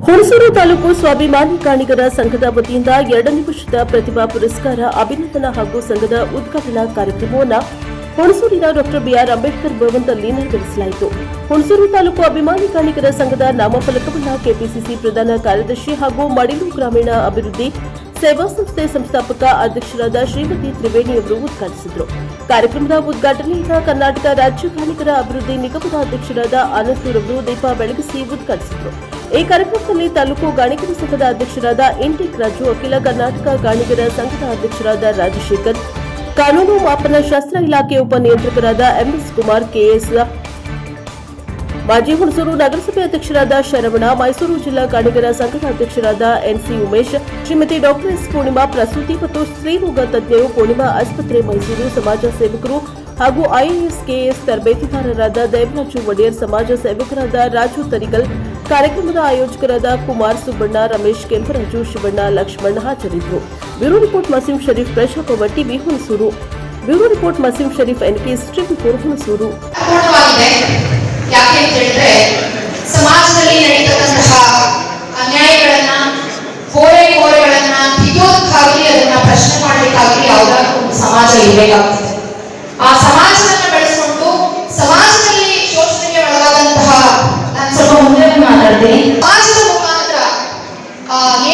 ಹುಣಸೂರು ತಾಲೂಕು ಸ್ವಾಭಿಮಾನಿ ಕಾಣಿಗರ ಸಂಘದ ವತಿಯಿಂದ 2ನೇ ವರ್ಷದ ಪ್ರತಿಭಾ ಪುರಸ್ಕಾರ ಅಭಿನಂದನಾ ಹಾಗೂ ಸಂಘದ ಉದ್ಘಾಟನಾ ಕಾರ್ಯಕ್ರಮವನ್ನು ಹುಣಸೂರಿನ ಡಾ ಬಿಆರ್ ಅಂಬೇಡ್ಕರ್ ಭವನದಲ್ಲಿ ನೆರವೇರಿಸಲಾಯಿತು. ಹುಣಸೂರು ತಾಲೂಕು ಅಭಿಮಾನಿ ಕಾಣಿಗರ ಸಂಘದ ನಾಮಫಲಕವನ್ನು ಕೆಪಿಸಿಸಿ ಪ್ರಧಾನ ಕಾರ್ಯದರ್ಶಿ ಹಾಗೂ ಮಡಿಲು ಗ್ರಾಮೀಣ ಅಭಿವೃದ್ಧಿ ಸೇವಾ ಸಂಸ್ಥೆ ಸಂಸ್ಥಾಪಕ ಅಧ್ಯಕ್ಷರಾದ ಶ್ರೀಮತಿ ತ್ರಿವೇಣಿ ಅವರು ಉದ್ಘಾಟಿಸಿದರು. ಕಾರ್ಯಕ್ರಮದ ಉದ್ಘಾಟನೆಯಿಂದ ಕರ್ನಾಟಕ ರಾಜ್ಯ ಕಾಣಿಗರ ಅಭಿವೃದ್ಧಿ ನಿಗಮದ ಅಧ್ಯಕ್ಷರಾದ ಅನಂತೂರ್ ಅವರು ದೀಪ ಬೆಳಗಿಸಿ ಉದ್ಘಾಟಿಸಿದರು. ಈ ಕಾರ್ಯಕ್ರಮದಲ್ಲಿ ತಾಲೂಕು ಗಾಣಿಗರ ಸಂಘದ ಅಧ್ಯಕ್ಷರಾದ ಇಂಟೆಕ್ ರಾಜು, ಅಖಿಲ ಕರ್ನಾಟಕ ಗಾಣಿಗರ ಸಂಘದ ಅಧ್ಯಕ್ಷರಾದ ರಾಜಶೇಖರ್, ಕಾನೂನು ಮಾಪನ ಶಾಸ್ತ್ರ ಇಲಾಖೆ ಉಪನಿಯಂತ್ರಕರಾದ ಎಂಎಸ್ ಕುಮಾರ್, ಕೆಎಸ್, ಮಾಜಿ ಹುಣಸೂರು ನಗರಸಭೆ ಅಧ್ಯಕ್ಷರಾದ ಶರವಣ, ಮೈಸೂರು ಜಿಲ್ಲಾ ಗಾಣಿಗರ ಸಂಘದ ಅಧ್ಯಕ್ಷರಾದ ಎನ್ಸಿ ಉಮೇಶ್, ಶ್ರೀಮತಿ ಡಾ ಎಸ್ ಪೂರ್ಣಿಮಾ, ಪ್ರಸೂತಿ ಮತ್ತು ಸ್ತ್ರೀರೋಗ ತಜ್ಞರು, ಪೂರ್ಣಿಮಾ ಆಸ್ಪತ್ರೆ ಮೈಸೂರು, ಸಮಾಜ ಸೇವಕರು ಹಾಗೂ ಐಎಎಸ್ ಕೆಎಸ್ ತರಬೇತಿದಾರರಾದ ದೇವರಾಜು ಒಡೆಯರ್, ಸಮಾಜ ಸೇವಕರಾದ ರಾಜು ತರಿಗಲ್, ಕಾರ್ಯಕ್ರಮದ ಆಯೋಜಕರಾದ ಕುಮಾರ್ ಸುಬ್ಬಣ್ಣ, ರಮೇಶ್ ಕೆಂಪರಾಜು, ಶಿವಣ್ಣ, ಲಕ್ಷ್ಮಣ್ ಹಾಜರಿದ್ದರು. ಬ್ಯೂರೋ ರಿಪೋರ್ಟ್ ಮಸೀಂ ಶರೀಫ್, ಪ್ರಶಾಪ TV Hunsur. Bureau report Maseem Sharif, NKS TV Hunsur. ಯಾಕೆ ಅಂತ ಹೇಳಿದ್ರೆ, ಸಮಾಜದಲ್ಲಿ ನಡೀತಕ್ಕಂತಹ ಅನ್ಯಾಯಗಳನ್ನ, ಕೋರೆಗಳನ್ನ ತಿದ್ದೋದಕ್ಕಾಗಲಿ, ಅದನ್ನ ಪ್ರಶ್ನೆ ಮಾಡಲಿಕ್ಕಾಗಲಿ ಯಾವುದಾದ್ರೂ ಒಂದು ಸಮಾಜ ಇರಬೇಕಾಗ್ತದೆ. ಆ ಸಮಾಜವನ್ನ ಬೆಳೆಸಿಕೊಂಡು ಸಮಾಜದಲ್ಲಿ ಶೋಷಣೆಗೆ ಒಳಗಾದಂತಹ, ನಾನು ಸ್ವಲ್ಪ ಮುಂದೆ ಮಾತಾಡ್ತೀನಿ, ಸಮಾಜದ ಮುಖಾಂತರ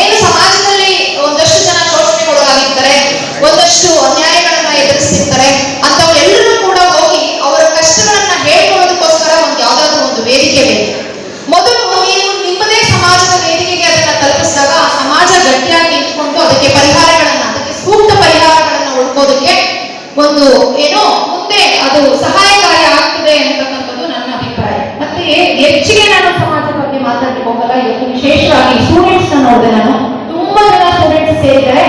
ಏನು ಸಮಾಜದಲ್ಲಿ ಒಂದಷ್ಟು ಜನ ಶೋಷಣೆಗೆ ಒಳಗಾಗಿರ್ತಾರೆ, ಒಂದಷ್ಟು ಅನ್ಯಾಯಗಳನ್ನ ಎದುರಿಸ್ತಿರ್ತಾರೆ, ಅಂತವರೆಲ್ಲರೂ ಕೂಡ ಹೋಗಿ ಅವರ ಕಷ್ಟಗಳನ್ನ ಹೇಳ್ಕೊಳ್ಳೋದಕ್ಕೋಸ್ಕರ ಒಂದು ಯಾವ್ದಾದ್ರು ಒಂದು ವೇದಿಕೆ ಬೇಕು. ಮೊದಲು ನೀವು ನಿಮ್ಮದೇ ಸಮಾಜದ ವೇದಿಕೆಗೆ ಅದನ್ನ ತಲುಪಿಸಿದಾಗ ಆ ಸಮಾಜ ಗಟ್ಟಿಯಾಗಿ ನಿಂತ್ಕೊಂಡು ಅದಕ್ಕೆ ಸೂಕ್ತ ಪರಿಹಾರಗಳನ್ನ ಹುಡುಕೋದಕ್ಕೆ ಒಂದು ಏನೋ ಮುಂದೆ ಅದು ಸಹಾಯಕಾರಿ ಆಗ್ತದೆ ಅಂತಕ್ಕಂಥದ್ದು ನನ್ನ ಅಭಿಪ್ರಾಯ. ಮತ್ತೆ ಹೆಚ್ಚಿಗೆ ನಾನು ಸಮಾಜದ ಬಗ್ಗೆ ಮಾತಾಡ್ಲಿಕ್ಕೆ ಹೋಗಲ್ಲ. ಇವತ್ತು ವಿಶೇಷವಾಗಿ ಸ್ಟೂಡೆಂಟ್ಸ್ ನೋಡಿದೆ, ನಾನು ತುಂಬಾ ಜನ ಸ್ಟೂಡೆಂಟ್ಸ್ ಸೇರಿದ್ದಾರೆ.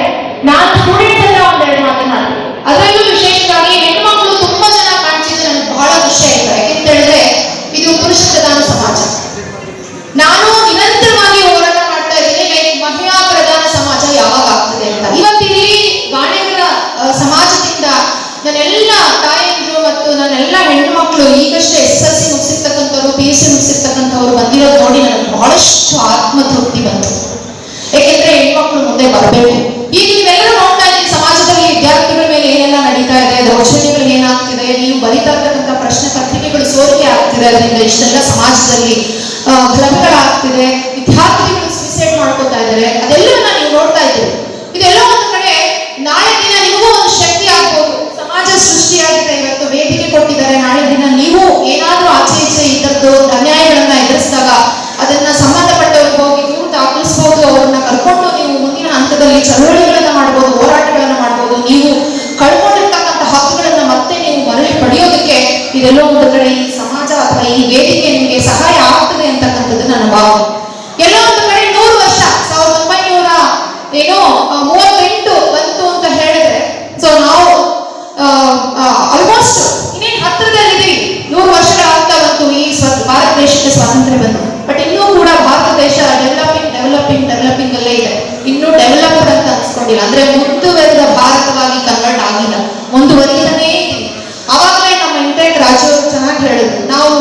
ನಾನು ಸ್ಟೂಡೆಂಟ್ಸ್ ಎಲ್ಲ ಒಂದೆರಡು ಮಾತನಾಡ್ತೀನಿ. ಅದರಲ್ಲೂ ವಿಶೇಷವಾಗಿ ಹೆಣ್ಮಕ್ಳು ತುಂಬಾ ಜನ ಕಾಣಿಸಿದ್ರೆ ನನಗೆ ಬಹಳ ಖುಷಿ ಆಯ್ತು. ಯಾಕೆಂತ ಹೇಳಿದ್ರೆ ಇದು ಪುರುಷ ಪ್ರಧಾನ ಸಮಾಜ. ನಾನು ನಿರಂತರವಾಗಿ ಹೋರಾಟ ಮಾಡ್ತಾ ಇದ್ದೀನಿ, ಮಹಿಳಾ ಪ್ರಧಾನ ಸಮಾಜ ಯಾವಾಗ ಆಗ್ತದೆ ಅಂತ. ಇವತ್ತಿಲ್ಲಿ ಗಾಣಿಗರ ಸಮಾಜದಿಂದ ನನ್ನೆಲ್ಲ ತಾಯಂದಿರು ಮತ್ತು ನನ್ನೆಲ್ಲ ಹೆಣ್ಣು ಮಕ್ಕಳು ಈಗಷ್ಟೇ SSLC ಮುಗಿಸಿರ್ತಕ್ಕಂಥವ್ರು, PUC ಮುಗಿಸಿರ್ತಕ್ಕಂಥವ್ರು ಬಂದಿರೋದು ನೋಡಿ ನನಗೆ ಬಹಳಷ್ಟು ಆತ್ಮತೃಪ್ತಿ ಬಂತು. ಯಾಕೆಂದ್ರೆ ಹೆಣ್ಮಕ್ಳು ಮುಂದೆ ಬರಬೇಕು. ಈಗ ನೀವೆಲ್ಲರೂ ನೋಡ್ತಾ ಇದ್ದೀವಿ ಸಮಾಜದಲ್ಲಿ ವಿದ್ಯಾರ್ಥಿಗಳ ಮೇಲೆ ಏನೆಲ್ಲ ನಡೀತಾ ಇದೆ, ದೌರ್ಜನ್ಯಗಳು ಏನಾಗ್ತಿದೆ, ನೀವು ಬರೀತಾ ಇರ್ತಕ್ಕಂಥ ಪ್ರಶ್ನೆ ಪತ್ರಿಕೆಗಳು ಸೋರಿಕೆ ಆಗ್ತಿದೆ, ಅದರಿಂದ ಇಷ್ಟೆಲ್ಲ ಸಮಾಜದಲ್ಲಿ ಗಲಭೆಗಳಾಗ್ತಿದೆ, ವಿದ್ಯಾರ್ಥಿಗಳು ಸುಸೈಡ್ ಮಾಡ್ಕೊತಾ ಇದ್ದಾರೆ, ಅದೆಲ್ಲವನ್ನ ನೀವು ನೋಡ್ತಾ ಇದ್ದೀವಿ. ಇದೆಲ್ಲ ಒಂದು ಕಡೆ ನಾಳೆ ದಿನ ನಿಮಗೂ ಒಂದು ಶಕ್ತಿ ಆಗ್ಬೋದು. ಸಮಾಜ ಸೃಷ್ಟಿಯಾಗಿದೆ, ಇವತ್ತು ವೇದಿಕೆ ಕೊಟ್ಟಿದ್ದಾರೆ, ನಾಳೆ ದಿನ ನೀವು ಏನಾದ್ರೂ ಆಚೆ ಈಚೆ ಇದ್ದದ್ದು ಅನ್ಯಾಯಗಳನ್ನ ಎದುರಿಸಿದಾಗ ಅದನ್ನ ಸಂಬಂಧಪಟ್ಟವ್ರಿಗೆ ಹೋಗಿ ದೂರು ದಾಖಲಿಸಬಹುದು, ಅವ್ರನ್ನ ಕರ್ಕೊಂಡು ನೀವು ಮುಂದಿನ ಹಂತದಲ್ಲಿ ಚಳವಳಿಗಳನ್ನ ಮಾಡ್ಬೋದು, ಹೋರಾಟಗಳನ್ನ ಮಾಡ್ಬೋದು. ನೀವು ಕಳ್ಕೊಂಡಿರ್ತಕ್ಕಂಥ ಹಕ್ಕುಗಳನ್ನ ಮತ್ತೆ ನೀವು ಮರಳಿ ಪಡೆಯೋದಕ್ಕೆ ಇದೆಲ್ಲೋ ಒಂದು ಕಡೆ ಈ ಸಮಾಜ ಅಥವಾ ಈ ವೇದಿಕೆ ನಿಮಗೆ ಸಹಾಯ ಆಗ್ತದೆ ಅಂತಕ್ಕಂಥದ್ದು ನನ್ನ ಭಾವನೆ. ಎಲ್ಲೋ ಒಂದು ಕಡೆ 100 ವರ್ಷ 1938 ಬಂತು ಅಂತ ಹೇಳಿದ್ರೆ, ಸೊ ನಾವು ಆಲ್ಮೋಸ್ಟ್ ಇನ್ನೇನು ಹತ್ತಿರದಲ್ಲಿದ್ದೀವಿ. 100 ವರ್ಷಗಳಾಗ್ತಾ ಬಂತು ಈ ಭಾರತ ದೇಶಕ್ಕೆ ಸ್ವಾತಂತ್ರ್ಯ ಬಂತು. ಬಟ್ ಇನ್ನೂ ಕೂಡ ಭಾರತ ದೇಶ ಡೆವಲಪಿಂಗ್ ಅಲ್ಲೇ ಇದೆ. ಇನ್ನೂ ಡೆವಲಪ್ಡ್ ಅಂತ ಅನ್ಸ್ಕೊಂಡಿಲ್ಲ, ಅಂದ್ರೆ ಮುಂದುವರೆದ ಭಾರತವಾಗಿ ಕನ್ವರ್ಟ್ ಆಗಿಲ್ಲ, ಮುಂದುವರಿತಾನೇ ಇದೆ. ಅವಾಗಲೇ ನಮ್ಮ ಇಂಟೆಕ್ ರಾಜು ಚೆನ್ನಾಗಿ ಹೇಳಿದ್ರು, ನಾವು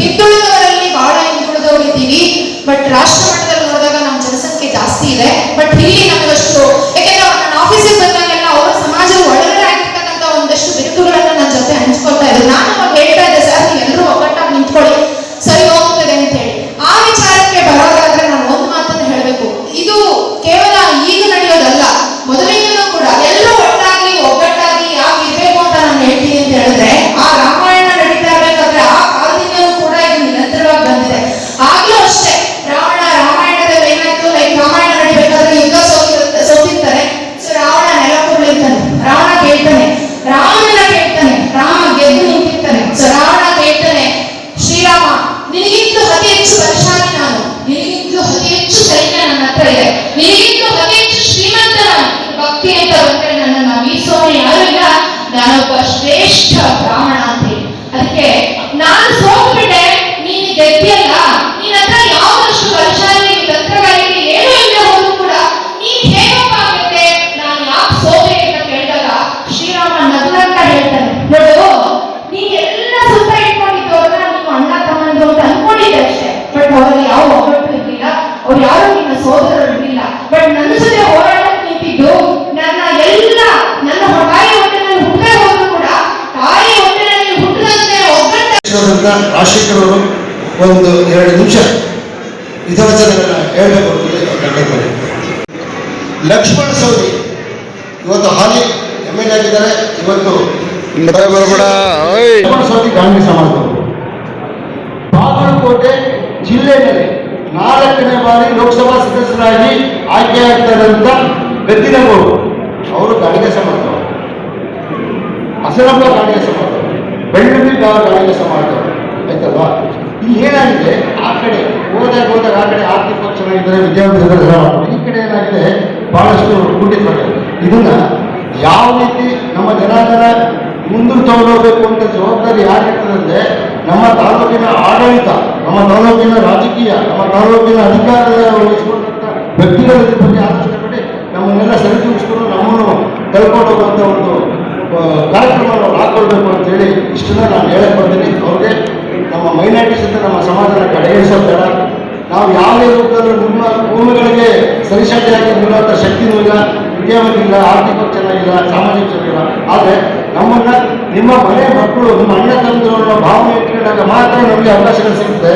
ಹಿಂದುಳಿದವರಲ್ಲಿ ಬಹಳ ಹಿಂದುಳಿದವರು ಇದ್ದೀವಿ, ಬಟ್ ರಾಷ್ಟ್ರ ಮಟ್ಟದಲ್ಲಿ ನೋಡಿದಾಗ ನಮ್ಮ ಜನಸಂಖ್ಯೆ ಜಾಸ್ತಿ ಇದೆ. ಬಟ್ ಇಲ್ಲಿ ನಮಗಷ್ಟು, ಯಾಕೆಂದ್ರೆ ನನ್ನ ಆಫೀಸಿಗೆ ಬಂದಾಗೆಲ್ಲ ಅವರ ಸಮಾಜದ ಒಳಗಡೆ ಆಗಿರ್ತಕ್ಕಂಥ ಒಂದಷ್ಟು ಬಿರುಕುಗಳನ್ನ ನನ್ನ ಜೊತೆ ಹಂಚ್ಕೊಳ್ತಾ ಇದ್ರು. ನಾನು ಅವಾಗ ಹೇಳ್ತಾ ಇದ್ದೆ, ಸರ್ ನೀವೆಲ್ಲರೂ ಒಗ್ಗಟ್ಟಾಗಿ ನಿಂತ್ಕೊಳ್ಳಿ, ಸರಿ ಹೋಗ್ತದೆ ಅಂತ ಹೇಳಿ. ಆ ವಿಚಾರಕ್ಕೆ ಬರೋದಾದ್ರೆ ನಾನು ಒಂದು ಮಾತನ್ನು ಹೇಳಬೇಕು, ಇದು ಕೇವಲ ಈಗ ನಡೆಯೋದಲ್ಲ, ಮೊದಲಿಂದಲೂ ಕೂಡ ಎಲ್ಲರೂ ಒಟ್ಟಾಗಿ ಒಗ್ಗಟ್ಟಾಗಿ ಯಾಕೆ ಇರಬೇಕು ಅಂತ ನಾನು ಹೇಳ್ತೀನಿ ಅಂತ ಹೇಳಿದ್ರೆ, ಆ ರಾಮಾಯಣ ನಡೀತಾ ಇರ್ಬೇಕಾದ್ರೆ ಆ ಕಾಲದಿಂದಲೂ ಕೂಡ ಇದು ನಿರಂತರವಾಗಿ ಬಂದಿದೆ. ಆಗ್ಲೂ ಅಷ್ಟೇ ರಾಮಾಯಣದಲ್ಲಿ ಏನಾಯ್ತು, ಲೈಕ್ ರಾಮಾಯಣ ನಡಿಬೇಕಾದ್ರೆ ಯುದ್ಧ ಸೋತಿರ್ತಾರೆ. ಸೊ ರಾವಣ ನೆಲ ಕೊಡ್ಲಿರ್ತಾನೆ, ರಾವಣ ಕೇಳ್ತಾನೆ, ರಾಮನ ಕೇಳ್ತಾನೆ, ರಾಮ ಗೆದ್ದು ನಿಂತಿರ್ತಾನೆ. ಸೊ ರಾವಣ ಕೇಳ್ತಾನೆ, ಶ್ರೀರಾಮ ನಿನಗಿಂತಲೂ ಅತಿ ಹೆಚ್ಚು ಬಲಶಾಲಿ ನಾನು, ನಿನಗಿಂತಲೂ ಅತಿ ಹೆಚ್ಚು ಸೈನ್ಯ ನನ್ನ ಹತ್ರ ಇದೆ, ನಿನಗಿಂತಲೂ ಅತಿ ಹೆಚ್ಚು ಶ್ರೀಮಂತ ನಾನು, ಭಕ್ತಿ ಅಂತ ಬಂದರೆ ನನ್ನನ್ನು ಮೀಸೋನು ಯಾರು ಇಲ್ಲ, ನಾನೊಬ್ಬ ಶ್ರೇಷ್ಠ ಬ್ರಾಹ್ಮಣ ಅಂತ ಹೇಳಿ. ಅದಕ್ಕೆ ನಾನು ಸೋತ್ಬಿಟ್ಟೆ, ನೀನು ಗೆದ್ದಿಯಲ್ಲ, ನಿನ್ನ ಹತ್ರ ಯಾವಷ್ಟು ಬಲಶಾಲಿ ತಂತ್ರಗಾರಿಕೆ ಏನೂ ಇಲ್ಲ ಹೋದ್ರು ಕೂಡ ನೀನ್ ಹೇಗಪ್ಪ ಆಗುತ್ತೆ, ನಾನು ಯಾಕೆ ಸೋತೆ ಅಂತ ಕೇಳಿದಾಗ ಶ್ರೀರಾಮ ನಗ್ನಂತ ಹೇಳ್ತಾನೆ, ನೋಡು ನೀನ್ ಎಲ್ಲ ಸುತ್ತ ಇಟ್ಕೊಂಡಿದ್ದವ್ರನ್ನ ನೀವು ಅಣ್ಣ ತಮ್ಮಂದ್ರು ಅಂತ ಅನ್ಕೊಂಡಿದ್ದೆ ಅಷ್ಟೇ, ಬಟ್ ಅವರಲ್ಲಿ ಯಾವ ಒಗ್ಗಟ್ಟು ಇರಲಿಲ್ಲ. ಅವ್ರು ಸಂಘದ ರಾಜಶೇಖರ್ ಅವರು ಒಂದು 2 ನಿಮಿಷ ಹಿತವಚನಗಳನ್ನ ಹೇಳಬೇಕು ಅಂತೇಳಿ. ಲಕ್ಷ್ಮಣ ಸವದಿ ಇವತ್ತು ಹಾಲಿ MLA ಆಗಿದ್ದಾರೆ. ಇವತ್ತು ಲಕ್ಷ್ಮಣ ಸವದಿ ಗಾಂಧಿ ಸಮಾಜದವರು ಬಾಗಲಕೋಟೆ ಜಿಲ್ಲೆಯಲ್ಲಿ 4ನೇ ಬಾರಿ ಲೋಕಸಭಾ ಸದಸ್ಯರಾಗಿ ಆಯ್ಕೆಯಾಗ್ತಾರಂತ ಗದ್ದಿನಗೌಡರು ಅವರು ಗಾಣಿಗ ಸಮಾಜದವರು, ಹಸನಪ್ಪ ಗಾಣಿಗ ಸಮಾಜದವರು, ಬೆಳ್ಳಂಬಿ ಗಾಣಿಗ ಸಮಾಜದವರು ಆಯ್ತಲ್ವಾ. ಇಲ್ಲಿ ಏನಾಗಿದೆ, ಆ ಕಡೆ ಹೋದಾಗ ಆ ಕಡೆ ಆರ್ಥಿಕ ಪಕ್ಷ ಚೆನ್ನಾಗಿದ್ದಾರೆ, ವಿದ್ಯಾಭ್ಯಾಸ ಈ ಕಡೆ ಏನಾಗಿದೆ ಬಹಳಷ್ಟು ಕುಂಠಿತವಾಗಿದೆ. ಇದನ್ನ ಯಾವ ರೀತಿ ನಮ್ಮ ಜನಾಂಗನ ಮುಂದಕ್ಕೆ ತಗೊಂಡೋಗ್ಬೇಕು ಅಂತ ಜವಾಬ್ದಾರಿ ಯಾರಿರ್ತದಂದ್ರೆ ನಮ್ಮ ತಾಲೂಕಿನ ಆಡಳಿತ, ನಮ್ಮ ತಾಲೂಕಿನ ರಾಜಕೀಯ, ನಮ್ಮ ತಾಲೂಕಿನ ಅಧಿಕಾರ ವಹಿಸಿಕೊಂಡಂಥ ವ್ಯಕ್ತಿಗಳ ಬಗ್ಗೆ ಆಲೋಚನೆ ಮಾಡಿ ನಮ್ಮನ್ನೆಲ್ಲ ಸರಿದೂಗಿಸ್ಕೊಂಡು ನಮ್ಮನ್ನು ಕಳ್ಕೊಂಡು ಹೋಗುವಂಥ ಒಂದು ಕಾರ್ಯಕ್ರಮ ನಾವು ಹಾಕೊಳ್ಬೇಕು ಅಂತೇಳಿ ಇಷ್ಟನ್ನ ನಾನು ಹೇಳಕ್ ಬರ್ತೀನಿ. ಅವ್ರಿಗೆ ನಮ್ಮ ಮೈನಾರಿಟೀಸ್ ಅಂತ ನಮ್ಮ ಸಮಾಜನ ಕಡೆಗಣಿಸೋದು ಬೇಡ. ನಾವು ಯಾವುದೇ ರೂಪದಲ್ಲೂ ನಿಮ್ಮ ಭೂಮಿಗಳಿಗೆ ಸರಿಸಾಟಿಯಾಗಿ ನಿಲ್ಲುವಂಥ ಶಕ್ತಿನೂ ಇಲ್ಲ, ವಿದ್ಯಾವಂತ ಇಲ್ಲ, ಆರ್ಥಿಕ ಚೆನ್ನಾಗಿಲ್ಲ, ಸಾಮಾಜಿಕ ಚೆನ್ನಾಗಿಲ್ಲ. ಆದರೆ ನಮ್ಮನ್ನ ನಿಮ್ಮ ಮನೆ ಮಕ್ಕಳು, ನಿಮ್ಮ ಅಣ್ಣ ತಮ್ಮದವರ ಭಾವನೆ ಇಟ್ಕೊಂಡಾಗ ಮಾತ್ರ ನಮಗೆ ಅವಕಾಶಗಳು ಸಿಗುತ್ತೆ.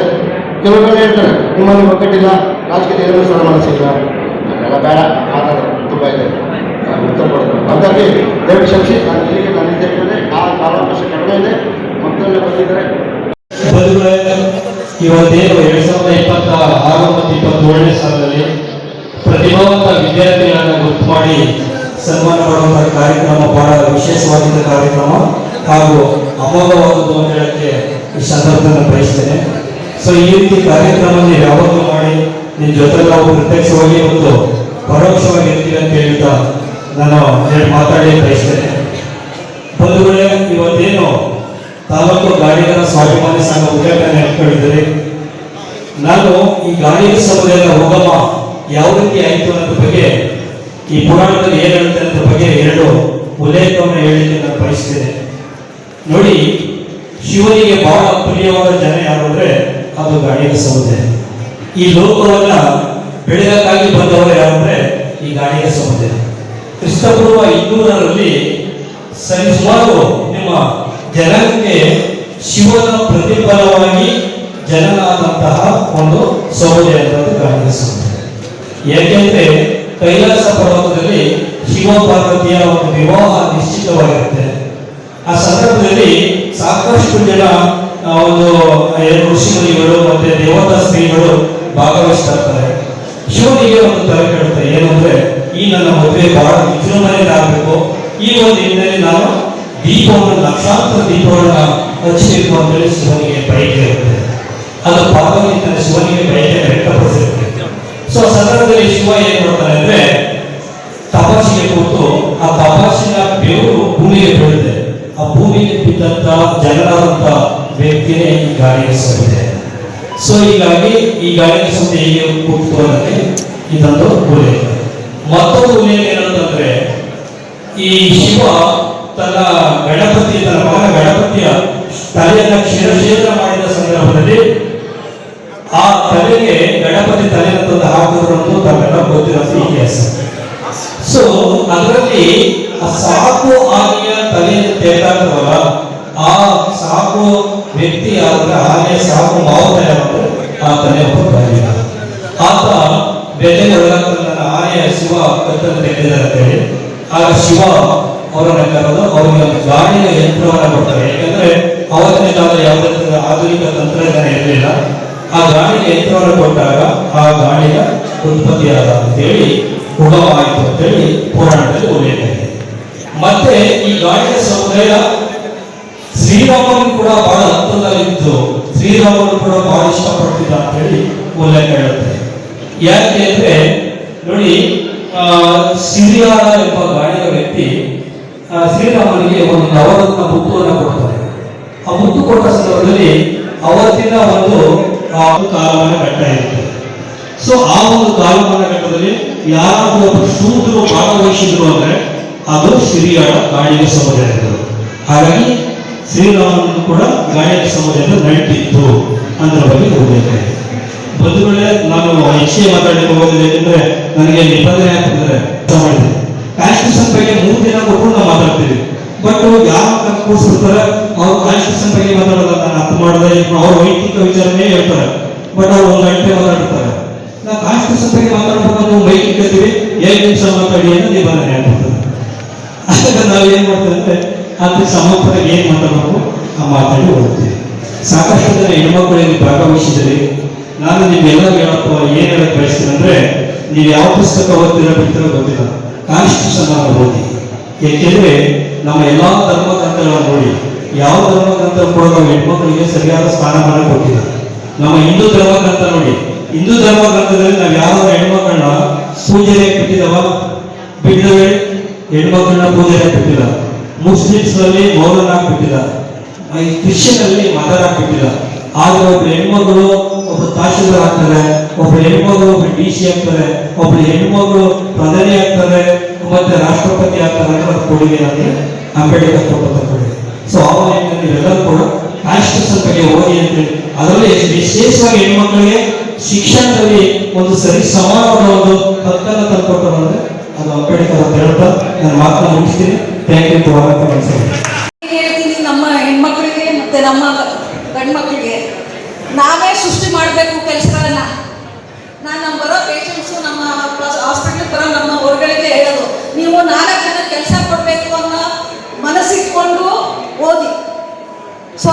ಕೆಲವರು ಹೇಳ್ತಾರೆ ನಿಮ್ಮಲ್ಲಿ ಒಗ್ಗಟ್ಟಿಲ್ಲ, ರಾಜಕೀಯ ಏನೂ ಸನ್ಮಾನ ಸಿಗಲ್ಲ, ಅದೆಲ್ಲ ಬೇಡ ಮಾತಾಡೋದು ತುಂಬ ಇದೆ, ಉತ್ತರ ಕೊಡೋದು. ಹಾಗಾಗಿ ದಯವಿಟ್ಟು ಕ್ಷಮಿಸಿ, ನಾನು ಇಲ್ಲಿಗೆ ನಾನು ಇದ್ದೇನೆ. ಕಾಲಾವಕಾಶ ಕಡಿಮೆ ಇದೆ, ಮಕ್ಕಳೆಲ್ಲ ಬಂದಿದ್ದಾರೆ. ಇವತ್ತೇನು 2026 ಮತ್ತು 27ನೇ ಸಾಲಿನಲ್ಲಿ ಪ್ರತಿಭಾವಂತ ವಿದ್ಯಾರ್ಥಿಗಳನ್ನ ಗುರುತು ಮಾಡಿ ಸನ್ಮಾನ ಮಾಡುವಂತಹ ಕಾರ್ಯಕ್ರಮ ಬಹಳ ವಿಶೇಷವಾದ ಕಾರ್ಯಕ್ರಮ ಹಾಗೂ ಅಮೋಘವಾದದ್ದು ಅಂತ ಹೇಳಕ್ಕೆ ಈ ಸಂದರ್ಭದಲ್ಲಿ ಬಯಸ್ತೇನೆ. ಸೊ ಈ ರೀತಿ ಕಾರ್ಯಕ್ರಮದಲ್ಲಿ ಯಾವಾಗಲೂ ಮಾಡಿ ನಿಮ್ಮ ಜೊತೆ ನಾವು ಪ್ರತ್ಯಕ್ಷವಾಗಿ ಮತ್ತು ಪರೋಕ್ಷವಾಗಿ ಇರ್ತೀವಿ ಅಂತ ಹೇಳ್ತಾ ನಾನು ಮಾತಾಡಿ ಬಯಸ್ತೇನೆ. ಬಂಧುಗಳೇ, ಇವತ್ತೇನು ತಾಲೂಕು ಗಾಡಿಗರ ಸ್ವಾಭಿಮಾನಿ ಸಂಘ ಉದ್ಘಾಟನೆ ಇಟ್ಕೊಂಡಿದ್ದಾರೆ. ನಾನು ಈ ಗಾಡಿಗರ ಸಮುದಾಯದ ಉಗಮ ಯಾವ ರೀತಿ ಆಯಿತು ಅನ್ನೋದ್ರ ಬಗ್ಗೆ, ಈ ಪುರಾಣದಲ್ಲಿ ಏನು ಹೇಳುತ್ತೆ ಅನ್ನೋದ್ರ ಬಗ್ಗೆ 2 ಉಲ್ಲೇಖವನ್ನು ಹೇಳಲಿಕ್ಕೆ ನಾನು ಬಯಸ್ತೇನೆ. ನೋಡಿ, ಶಿವನಿಗೆ ಬಹಳ ಪ್ರಿಯವಾದ ಜನ ಯಾರು ಅಂದ್ರೆ ಅದು ಗಾಡಿಗರ ಸಮುದಾಯ. ಈ ಲೋಕವನ್ನ ಬೆಳೆಯಕ್ಕಾಗಿ ಬಂದವರು ಯಾರಂದ್ರೆ ಈ ಗಾಡಿಗರ ಸಮುದಾಯ. ಕ್ರಿಸ್ತಪೂರ್ವ 200ರಲ್ಲಿ ಸುಮಾರು ನಿಮ್ಮ ಜನಕ್ಕೆ ಶಿವನ ಪ್ರತಿಫಲವಾಗಿ ಜನನಾದಂತಹ ಒಂದು ಸಮುದಾಯ ಅನ್ನೋದು ಗಾಡಿಗರ ಸಮುದಾಯ. ಯಾಕೆಂದ್ರೆ ಕೈಲಾಸ ಪರ್ವತದಲ್ಲಿ ಶಿವ ಪಾರ್ವತಿಯ ಒಂದು ವಿವಾಹ ನಿಶ್ಚಿತವಾಗಿರುತ್ತೆ. ಆ ಸಂದರ್ಭದಲ್ಲಿ ಸಾಕಷ್ಟು ಜನ ಒಂದು ಋಷಿಮುನಿಗಳು ಮತ್ತೆ ದೇವತಾ ಸ್ತ್ರೀಗಳು ಭಾಗವಹಿಸ್ತಾರೆ. ಶಿವನಿಗೆ ಒಂದು ತರ ಕೇಳುತ್ತೆ, ಏನಂದ್ರೆ ಈ ನನ್ನ ಮದುವೆ ಬಹಳ ವಿಜೃಂಭಣೆಯಿಂದ ಆಗಬೇಕು, ಈ ಒಂದು ಹಿನ್ನೆಲೆ ನಾನು ದೀಪವನ್ನು, ಲಕ್ಷಾಂತರ ದೀಪಗಳನ್ನ ಹಚ್ಚಬೇಕು ಅಂತೇಳಿ ಶಿವನಿಗೆ ಬಯಕೆ ಇರುತ್ತೆ. ಅದು ಪಾರ್ವತಿ ತನ್ನ ಶಿವನಿಗೆ ಬಯಕೆ ವ್ಯಕ್ತಪಡಿಸಿರುತ್ತೆ. ಸೊ ಸಂದರ್ಭದಲ್ಲಿ ಶಿವ ಏನ್ ಮಾಡ್ತಾನೆ ಅಂದ್ರೆ ತಪಾಸಿಗೆ ಕೂತು ಆ ತಪಾಸಿನ ಬೆವರು ಭೂಮಿಗೆ ಬೀಳುತ್ತೆ. ಆ ಭೂಮಿಗೆ ಬಿದ್ದಂತ ಜನರಾದಂತ ವ್ಯಕ್ತಿನೇ ಈ ಗಾಳಿಗೆ ಸಮುದಾಯ. ಸೊ ಹೀಗಾಗಿ ಈ ಗಾಳಿಗೆ ಸಮುದಾಯ ಹೇಗೆ ಕೂತು ಅನ್ನೋಕ್ಕೆ ಇದೊಂದು ಉಲ್ಲೇಖ. ಮತ್ತೊಂದು ಉಲ್ಲೇಖ ಏನಂತಂದ್ರೆ, ಈ ಶಿವ ತನ್ನ ಮಗನ ಗಣಪತಿಯ ತಲೆಯನ್ನ ಕ್ಷೀರಶೇಖರ ಮಾಡಿದ ಸಂದರ್ಭದಲ್ಲಿ ಆ ತಲೆಗೆ ಗಣಪತಿ ತಲೆಯನ್ನು ತಂದು ಹಾಕಿದ್ರು ತಮ್ಮೆಲ್ಲ ಗೊತ್ತಿರೋದು ಇತಿಹಾಸ. ಸೊ ಅದರಲ್ಲಿ ಆ ಸಾಕು ಆನೆಯ ತಲೆಯನ್ನು ತೆಗೆದಾಕ್ತವಲ್ಲ, ಆ ಸಾಕು ವ್ಯಕ್ತಿ ಆದ್ರೆ ಆನೆಯ ಸಾಕು ಮಾವುತ ಯಾರು, ಆ ತಲೆ ಒಬ್ಬ ಬರಲಿಲ್ಲ. ಆತ ಬೆಲೆಗೆ ಒಳಗಾಗ್ತದೆ, ನನ್ನ ಆನೆಯ ಶಿವ ಕತ್ತನ್ನು ತೆಗೆದಿದ್ದಾರೆ ಅಂತ ಹೇಳಿ. ಆಗ ಶಿವ ಅವರನ್ನ ಕರೆದು ಅವರಿಗೆ ಒಂದು ಗಾಳಿಯ ಯಂತ್ರವನ್ನ ಕೊಡ್ತಾರೆ. ಯಾಕಂದ್ರೆ ಅವತ್ತಿನ ಕಾಲದಲ್ಲಿ ಯಾವುದೇ ಆಧುನಿಕ ತಂತ್ರಜ್ಞಾನ ಇರಲಿಲ್ಲ. ಆ ಗಾಳಿಯ ಯಂತ್ರವನ್ನು ಕೊಟ್ಟಾಗ ಆ ಗಾಳಿಯ ಉತ್ಪತ್ತಿಯಾದ ಅಂತೇಳಿ ಉಗಮ ಆಯಿತು ಅಂತೇಳಿ ಪುರಾಣದಲ್ಲಿ ಉಲ್ಲೇಖ ಇದೆ. ಮತ್ತೆ ಈ ಗಾಳಿಯ ಸಮುದಾಯ ಶ್ರೀರಾಮನು ಕೂಡ ಬಹಳ ಹತ್ತಿರದಲ್ಲಿದ್ದು ಶ್ರೀರಾಮನು ಕೂಡ ಬಹಳ ಇಷ್ಟಪಡ್ತಿದ್ದ ಅಂತ ಹೇಳಿ ಉಲ್ಲೇಖ ಹೇಳುತ್ತೆ. ಯಾಕೆ ಅಂದ್ರೆ ನೋಡಿ, ಸಿರಿಯಾಳ ಎಂಬ ಗಾಳಿಯ ವ್ಯಕ್ತಿ ಶ್ರೀರಾಮನಿಗೆ ಒಂದು ನವರತ್ನ ಮುತ್ತುವನ್ನು ಕೊಡ್ತಾರೆ. ಆ ಮುತ್ತು ಕೊಟ್ಟ ಸಂದರ್ಭದಲ್ಲಿ ಅವತ್ತಿನ ಒಂದು ಕಾಲಮಾನ ಘಟ್ಟ ಇರುತ್ತೆ. ಸೊ ಆ ಒಂದು ಕಾಲಮಾನ ಘಟ್ಟದಲ್ಲಿ ಯಾರಾದ್ರೂ ಒಬ್ಬ ಶೂದ್ರರು ಭಾಗವಹಿಸಿದ್ರು ಅಂದ್ರೆ ಅದು ಸಿರಿಯಾಳ ಗಾಳಿಯ ಸಮುದಾಯದವರು. ಹಾಗಾಗಿ ಶ್ರೀರಾಮನು ಕೂಡ ಗಾಳಿಯ ಸಮುದಾಯದ ನಂಟಿತ್ತು ಅದರ ಬಗ್ಗೆ ಉಲ್ಲೇಖ ಇದೆ. ಬಂಧುಗಳೇ, ನಾನು ಹೆಚ್ಚಿಗೆ ಮಾತಾಡಲಿಕ್ಕೆ ಹೋಗೋದಿಲ್ಲ, ಯಾಕಂದ್ರೆ ನನಗೆ ನಿಬಂಧನೆ ಹಾಕಿದ್ರೆ ಮಾಡಿದೆ. ಕಾನ್ಸ್ಟಿಟ್ಯೂಷನ್ ಬಗ್ಗೆ 3 ದಿನ ಕೊಟ್ಟು ನಾವು ಮಾತಾಡ್ತೀವಿ. ಬಟ್ ಯಾರು ಕೂರಿಸ್ಬಿಡ್ತಾರೆ ಅವ್ರು ಕಾನ್ಸ್ಟಿಟ್ಯೂಷನ್ ಬಗ್ಗೆ ಮಾತಾಡೋಲ್ಲ, ನಾನು ಅರ್ಥ ಮಾಡಿದೆ ಅವ್ರ ವೈಯಕ್ತಿಕ ವಿಚಾರನೇ ಹೇಳ್ತಾರೆ, ಬಟ್ ಅವ್ರು 1 ಗಂಟೆ ಮಾತಾಡ್ತಾರೆ. ನಾವು ಕಾನ್ಸ್ಟಿಟ್ಯೂಷನ್ ಬಗ್ಗೆ ಮಾತಾಡ್ಬೇಕು, ನಾವು ಮೈಕ್ ಇಟ್ಟಿರ್ತೀವಿ 7 ನಿಮಿಷ ಮಾತಾಡಿ ಅಂತ ನಿಬಂಧನೆ ಆಗ್ಬಿಡ್ತಾರೆ. ಆಗ ನಾವೇನ್ ಮಾಡ್ತೀವಿ ಅಂದ್ರೆ ಅದಕ್ಕೆ ಸಂಬಂಧಪಟ್ಟ ಏನ್ ಮಾತಾಡಬೇಕು ಆ ಮಾತಾಡಿ ಹೋಗ್ತೀವಿ. ಸಾಕಷ್ಟು ಜನ ಹೆಣ್ಮಕ್ಳಿಗೆ ಭಾಗವಹಿಸಿದರೆ ನಾನು ನಿಮ್ಗೆಲ್ಲ ಹೇಳಪ್ಪ ಏನ್ ಹೇಳಕ್ ಬಯಸ್ತೀನಿ ಅಂದ್ರೆ, ನೀವು ಯಾವ ಪುಸ್ತಕ ಓದ್ತಿರೋ ಬಿಡ್ತಿರೋ ಗೊತ್ತಿಲ್ಲ, ಕಾನ್ಸ್ಟಿಟ್ಯೂಷನ್ ಅನ್ನು ಓದಿ. ಏಕೆಂದ್ರೆ ನಮ್ಮ ಎಲ್ಲಾ ಧರ್ಮಗ್ರಂಥಗಳನ್ನು ನೋಡಿ, ಯಾವ ಧರ್ಮಗ್ರಂಥ ಕೂಡ ನಾವು ಹೆಣ್ಮಕ್ಳಿಗೆ ಸರಿಯಾದ ಸ್ಥಾನಮಾನ ಕೊಟ್ಟಿಲ್ಲ. ನಮ್ಮ ಹಿಂದೂ ಧರ್ಮಗ್ರಂಥ ನೋಡಿ, ಹಿಂದೂ ಧರ್ಮಗ್ರಂಥದಲ್ಲಿ ನಾವು ಯಾವ ಹೆಣ್ಮಕ್ಳನ್ನ ಪೂಜೆಗೆ ಬಿಟ್ಟಿದವ ಬಿಟ್ಟಿದವೆ, ಹೆಣ್ಮಕ್ಳನ್ನ ಪೂಜೆಗೆ ಬಿಟ್ಟಿಲ್ಲ. ಮುಸ್ಲಿಮ್ಸ್ ನಲ್ಲಿ ಮೌಲನ ಬಿಟ್ಟಿಲ್ಲ, ಈ ಕ್ರಿಶ್ಚಿಯನ್ ಅಲ್ಲಿ ಮದರ್ ಬಿಟ್ಟಿಲ್ಲ. ಆದ್ರೆ ಒಬ್ರು ಹೆಣ್ಮಗಳು ಒಬ್ರು ತಹಶೀಲ್ದಾರ್ ಆಗ್ತಾರೆ, ಒಬ್ರು ಹೆಣ್ಮಗಳು ಒಬ್ರು DC ಆಗ್ತಾರೆ, ಒಬ್ರು ಹೆಣ್ಮಗಳು ಪ್ರಧಾನಿ ಆಗ್ತಾರೆ, ಮತ್ತೆ ರಾಷ್ಟ್ರಪತಿ ಆಗ್ತಾರೆ ಅನ್ನೋ ಕೊಡುಗೆ ಅಂದ್ರೆ ಅಂಬೇಡ್ಕರ್ ಕೊಟ್ಟಂತ ಕೊಡುಗೆ. ಸೊ ಅವಾಗ ನೀವೆಲ್ಲರೂ ಕೂಡ ಕಾನ್ಸ್ಟಿಟ್ಯೂಷನ್ ಬಗ್ಗೆ ಓದಿ ಅಂತೇಳಿ, ಅದರಲ್ಲಿ ವಿಶೇಷವಾಗಿ ಹೆಣ್ಮಕ್ಳಿಗೆ ಶಿಕ್ಷಣದಲ್ಲಿ ಒಂದು ಸರಿ ಸಮಾನವಾದ ಒಂದು ಹಕ್ಕನ್ನು ತಂದುಕೊಟ್ಟರು ಅಂದ್ರೆ ಅದು ಅಂಬೇಡ್ಕರ್ ಅಂತ ಹೇಳ್ತಾ ನಾನು ಮಾತನ್ನ ಮುಗಿಸ್ತೀನಿ. ಥ್ಯಾಂಕ್ ಯು ಫಾರ್ ಹೇಳ್ತೀನಿ, ನಮ್ಮ ಹೆಣ್ಮಕ್ಳಿಗೆ ಮತ್ತೆ ನಮ್ಮ ಗಂಡ್ಮಕ್ಳಿಗೆ ನಾವೇ ಸೃಷ್ಟಿ ಮಾಡಬೇಕು ಕೆಲಸಗಳನ್ನ. ನಾನು ನಮ್ಮ ಬರೋ ಪೇಷಂಟ್ಸು ನಮ್ಮ ಹಾಸ್ಪಿಟ್ಲಿಗೆ ಬರೋ ನಮ್ಮ ಹೊರಗಡೆಗೆ ಹೇಳೋದು, ನೀವು 4 ಜನ ಕೆಲಸ ಕೊಡಬೇಕು ಅನ್ನೋ ಮನಸ್ಸಿಟ್ಕೊಂಡು ಓದಿ. ಸೊ